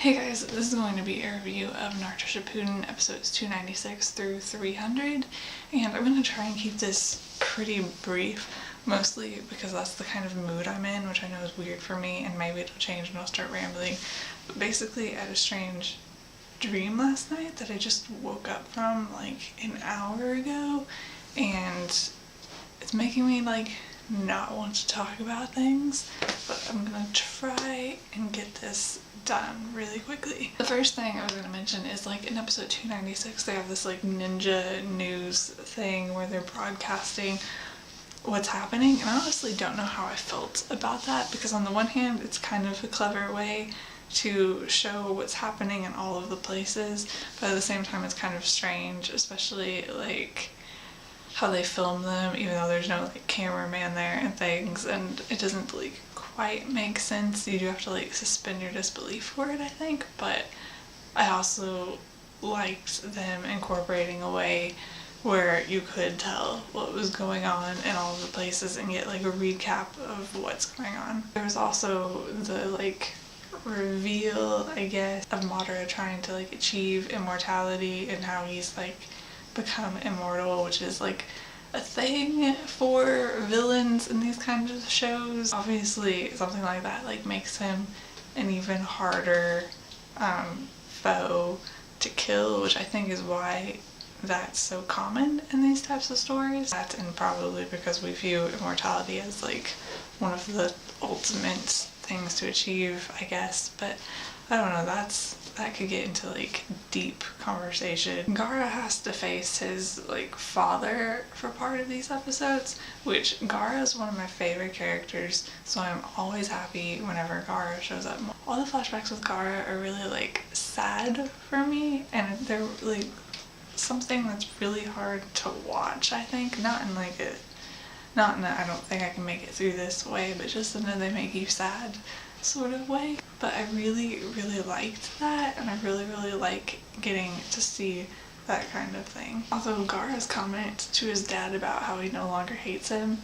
Hey guys, this is going to be a review of Naruto Shippuden episodes 296 through 300, and I'm going to try and keep this pretty brief, mostly because that's the kind of mood I'm in, which I know is weird for me, and maybe it'll change and I'll start rambling. But basically, I had a strange dream last night that I just woke up from like an hour ago, and it's making me like not want to talk about things, but I'm gonna try and get this done really quickly. The first thing I was gonna mention is like in episode 296 they have this like ninja news thing where they're broadcasting what's happening, and I honestly don't know how I felt about that, because on the one hand it's kind of a clever way to show what's happening in all of the places, but at the same time it's kind of strange, especially like how they film them, even though there's no like cameraman there and things, and it doesn't like quite make sense. You do have to like suspend your disbelief for it, I think, but I also liked them incorporating a way where you could tell what was going on in all of the places and get like a recap of what's going on. There was also the like reveal, I guess, of Madara trying to like achieve immortality and how he's like become immortal, which is like a thing for villains in these kinds of shows. Obviously something like that like makes him an even harder foe to kill, which I think is why that's so common in these types of stories. That, and probably because we view immortality as like one of the ultimate things to achieve, I guess, but I don't know, that could get into like deep conversation. Gaara has to face his like father for part of these episodes, which Gaara is one of my favorite characters, so I'm always happy whenever Gaara shows up. All the flashbacks with Gaara are really like sad for me, and they're like something that's really hard to watch, I think. Not in I don't think I can make it through this way, but just in that they make you sad sort of way. But I really liked that, and I really like getting to see that kind of thing. Although Gaara's comment to his dad about how he no longer hates him,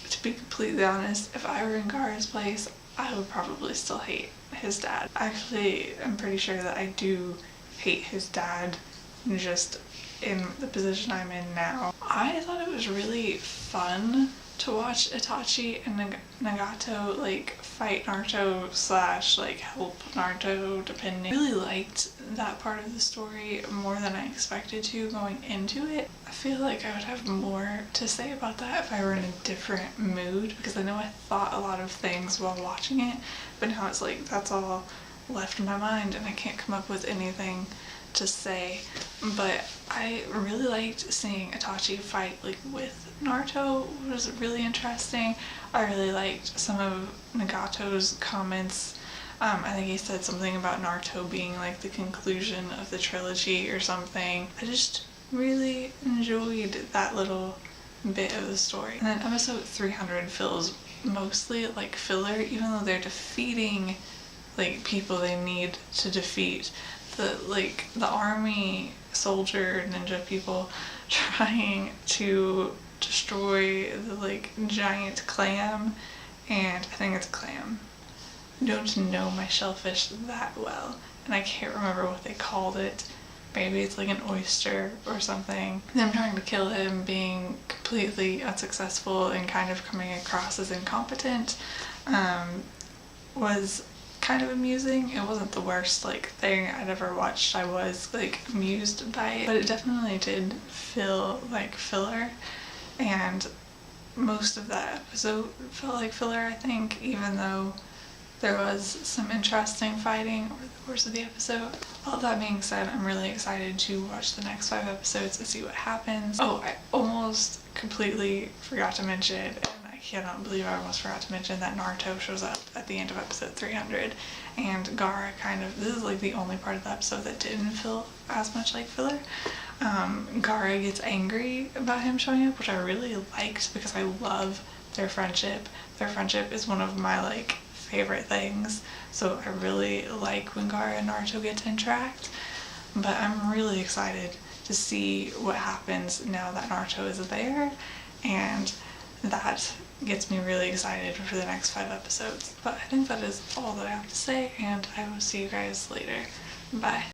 to be completely honest, if I were in Gaara's place, I would probably still hate his dad. Actually, I'm pretty sure that I do hate his dad, just in the position I'm in now. I thought it was really fun to watch Itachi and Nagato like fight Naruto slash like help Naruto, depending. I really liked that part of the story more than I expected to going into it. I feel like I would have more to say about that if I were in a different mood, because I know I thought a lot of things while watching it, but now it's like that's all left in my mind and I can't come up with anything to say. But I really liked seeing Itachi fight like with Naruto. It was really interesting. I really liked some of Nagato's comments. I think he said something about Naruto being like the conclusion of the trilogy or something. I just really enjoyed that little bit of the story. And then episode 300 feels mostly like filler, even though they're defeating like people they need to defeat. The army soldier ninja people trying to destroy the like giant clam, and I think it's a clam. I don't know my shellfish that well, and I can't remember what they called it. Maybe it's like an oyster or something. Them trying to kill him being completely unsuccessful and kind of coming across as incompetent was kind of amusing. It wasn't the worst like thing I'd ever watched. I was like amused by it, but it definitely did feel like filler, and most of that episode felt like filler, I think, even though there was some interesting fighting over the course of the episode. All that being said, I'm really excited to watch the next 5 episodes and see what happens. Oh, I almost completely forgot to mention, and I cannot believe I almost forgot to mention, that Naruto shows up at the end of episode 300, and Gaara this is like the only part of the episode that didn't feel as much like filler. Gaara gets angry about him showing up, which I really liked because I love their friendship. Their friendship is one of my like favorite things, so I really like when Gaara and Naruto get to interact. But I'm really excited to see what happens now that Naruto is there, and that gets me really excited for the next 5 episodes. But I think that is all that I have to say, and I will see you guys later. Bye.